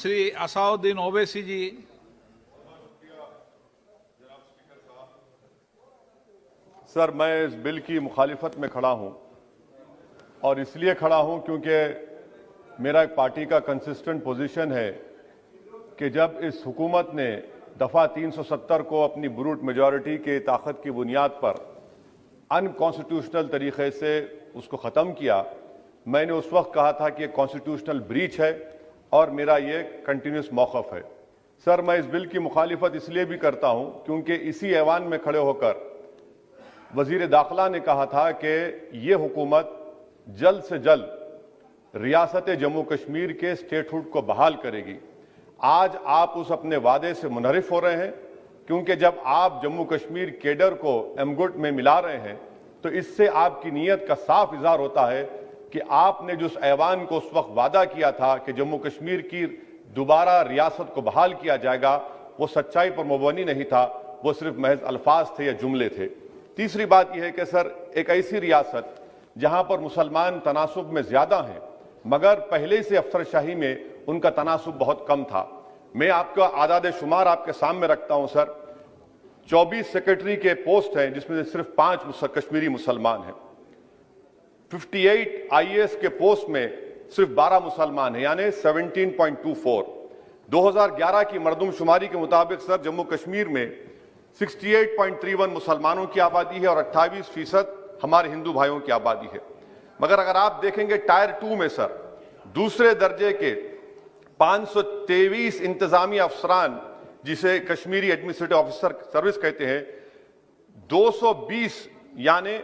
श्री असाउद्दीन ओवैसी जी। Sir, मैं इस bill की मुखालिफत में खड़ा हूं और इसलिए खड़ा हूं क्योंकि मेरा एक पार्टी का कंसिस्टेंट पोजीशन है कि जब इस हुकूमत ने दफा 370 को अपनी ब्रूट मेजॉरिटी की ताकत की बुनियाद पर अनकॉन्स्टिट्यूशनल तरीके से उसको ख़त्म किया, मैंने उस वक्त कहा था कि कॉन्स्टिट्यूशनल ब्रीच है और मेरा ये कंटिन्यूस मौक़िफ़ है। सर, मैं इस बिल की मुखालिफत इसलिए भी करता हूं क्योंकि इसी ऐवान में खड़े होकर वजीर दाखिला ने कहा था कि ये हुकूमत जल्द से जल्द रियासत जम्मू कश्मीर के स्टेटहुड को बहाल करेगी। आज आप उस अपने वादे से मुनहरिफ हो रहे हैं क्योंकि जब आप जम्मू कश्मीर केडर को एमगुट में मिला रहे हैं तो इससे आपकी नीयत का साफ इजहार होता है कि आपने जो उस ऐवान को उस वक्त वादा किया था कि जम्मू कश्मीर की दोबारा रियासत को बहाल किया जाएगा, वो सच्चाई पर मुबनी नहीं था, वो सिर्फ महज अल्फाज थे या जुमले थे। तीसरी बात यह है कि सर, एक ऐसी रियासत जहां पर मुसलमान तनासुब में ज्यादा हैं मगर पहले से अफसरशाही में उनका तनासुब बहुत कम था। मैं आपका आदाद शुमार आपके सामने रखता हूं सर। 24 सेक्रेटरी के पोस्ट हैं जिसमें से सिर्फ 5 कश्मीरी मुसलमान हैं। 58 IAS के पोस्ट में सिर्फ 12 मुसलमान हैं, यानी 17.24। 2011 की मरदमशुमारी के मुताबिक सर जम्मू कश्मीर में 68.31 मुसलमानों की आबादी है और 28% हमारे हिंदू भाइयों की आबादी है। मगर अगर आप देखेंगे टायर 2 में सर दूसरे दर्जे के 523 इंतजामी अफसरान, जिसे कश्मीरी एडमिनिस्ट्रेटिव ऑफिसर सर्विस कहते हैं, 220 यानी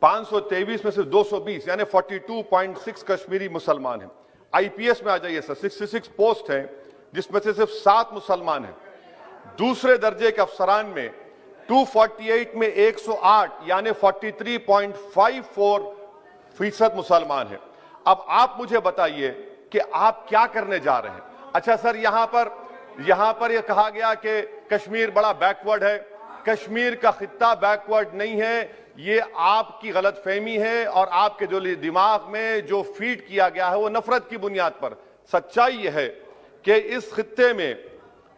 523 में सिर्फ 220 यानी 42.6 कश्मीरी मुसलमान हैं। IPS में आ जाइए सर, 66 पोस्ट हैं जिसमें से सिर्फ 7 मुसलमान हैं। दूसरे दर्जे के अफसरान में 248 में 108 यानी 43.54% मुसलमान हैं। अब आप मुझे बताइए कि आप क्या करने जा रहे हैं। अच्छा सर, यहां पर यह कहा गया कि कश्मीर बड़ा बैकवर्ड है। कश्मीर का खित्ता बैकवर्ड नहीं है, ये आपकी गलतफहमी है और आपके जो दिमाग में जो फीड किया गया है वो नफरत की बुनियाद पर। सच्चाई यह है कि इस खित्ते में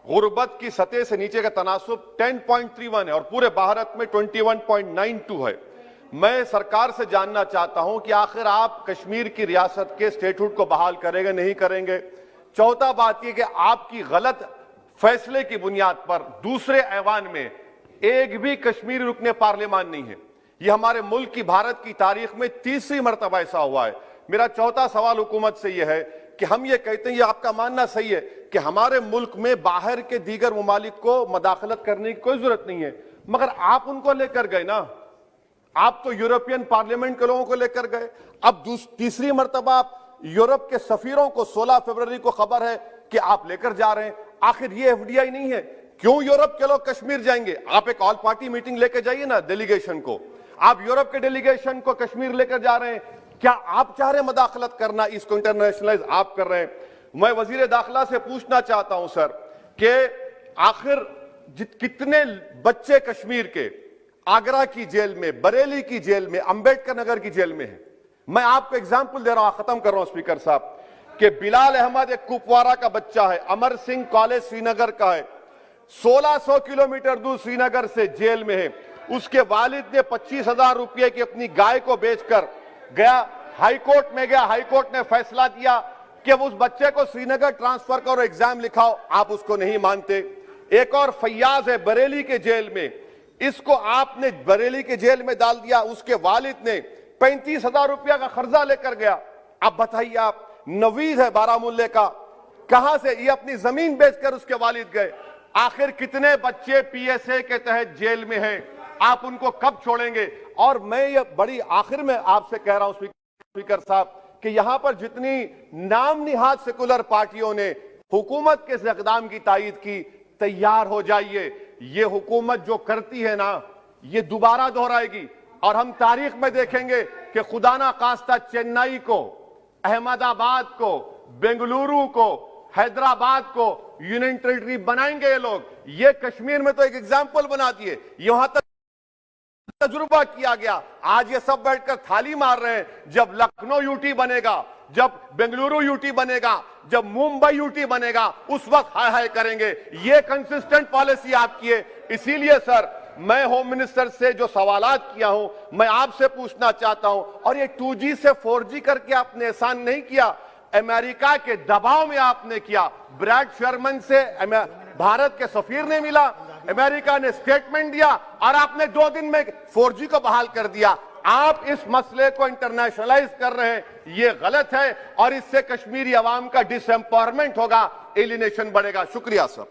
गुर्बत की सतह से नीचे का तनासुब 10.31 है और पूरे भारत में 21.92 है। मैं सरकार से जानना चाहता हूं कि आखिर आप कश्मीर की रियासत के स्टेटहुड को बहाल करेंगे, नहीं करेंगे। चौथा बात यह कि आपकी गलत फैसले की बुनियाद पर दूसरे ऐवान में एक भी कश्मीरी रुकने पार्लियामान नहीं है। यह हमारे मुल्क की, भारत की तारीख में तीसरी मरतबा ऐसा हुआ है। मेरा चौथा सवाल हुकूमत से यह है कि हम ये कहते हैं, ये आपका मानना सही है कि हमारे मुल्क में बाहर के दीगर ममालिक को मदाखलत करने की कोई जरूरत नहीं है, मगर आप उनको लेकर गए ना। आप तो यूरोपियन पार्लियामेंट के लोगों को लेकर गए। अब तीसरी मरतबा आप यूरोप के सफीरों को 16 फरवरी को खबर है कि आप लेकर जा रहे हैं। आखिर ये FDI नहीं है, क्यों यूरोप के लोग कश्मीर जाएंगे? आप एक ऑल पार्टी मीटिंग लेकर जाइए ना डेलीगेशन को। आप यूरोप के डेलीगेशन को कश्मीर लेकर जा रहे हैं, क्या आप चाह रहे हैं मदाखलत करना? इसको इंटरनेशनलाइज आप कर रहे हैं। मैं वजीर दाखिला से पूछना चाहता हूं सर कि आखिर कितने बच्चे कश्मीर के आगरा की जेल में, बरेली की जेल में, अंबेडकर नगर की जेल में है? मैं आपको एग्जाम्पल दे रहा हूं, खत्म कर रहा हूं स्पीकर साहब, कि बिलाल अहमद एक कुपवारा का बच्चा है, अमर सिंह कॉलेज श्रीनगर का है, 1600 किलोमीटर दूर श्रीनगर से जेल में है। उसके वालिद ने 25,000 रुपये की अपनी गाय को बेचकर गया, हाईकोर्ट में गया, हाईकोर्ट ने फैसला दिया कि उस बच्चे को श्रीनगर ट्रांसफर करो, एग्जाम लिखाओ। आप उसको नहीं मानते। एक और फैयाज है बरेली के जेल में, इसको आपने बरेली के जेल में डाल दिया। उसके वालिद ने 35,000 रुपया का कर्जा लेकर गया। अब बताइए आप, नवीद है बारामुल्ले का, कहां से ये अपनी जमीन बेचकर उसके वालिद गए। आखिर कितने बच्चे PSA के तहत जेल में हैं? आप उनको कब छोड़ेंगे? और मैं ये बड़ी आखिर में आपसे कह रहा हूं स्पीकर साहब कि यहां पर जितनी नाम निहाद सेकुलर पार्टियों ने हुकूमत के इस इक़दाम की तायीद की, तैयार हो जाइए। ये हुकूमत जो करती है ना, ये दोबारा दोहराएगी और हम तारीख में देखेंगे कि खुदा ना खास्ता चेन्नई को, अहमदाबाद को, बेंगलुरु को, हैदराबाद को यूनियन टेरिटरी बनाएंगे ये लोग। ये कश्मीर में तो एक एग्जाम्पल बना दिए, यहां तक तजुर्बा किया गया। आज ये सब बैठकर थाली मार रहे हैं। जब लखनऊ UT बनेगा, जब बेंगलुरु यूटी बनेगा, जब मुंबई यूटी बनेगा, उस वक्त हाय हाय करेंगे। ये कंसिस्टेंट पॉलिसी आपकी है। इसीलिए सर, मैं होम मिनिस्टर से जो सवालात किया हूं, मैं आपसे पूछना चाहता हूं। और ये 2G से 4G करके आपने एहसान नहीं किया, अमेरिका के दबाव में आपने किया। ब्रैड शर्मन से भारत के सफीर ने मिला, अमेरिका ने स्टेटमेंट दिया और आपने 2 दिन में 4G को बहाल कर दिया। आप इस मसले को इंटरनेशनलाइज कर रहे हैं, ये गलत है और इससे कश्मीरी अवाम का डिसएम्पावरमेंट होगा, एलिनेशन बढ़ेगा। शुक्रिया सर।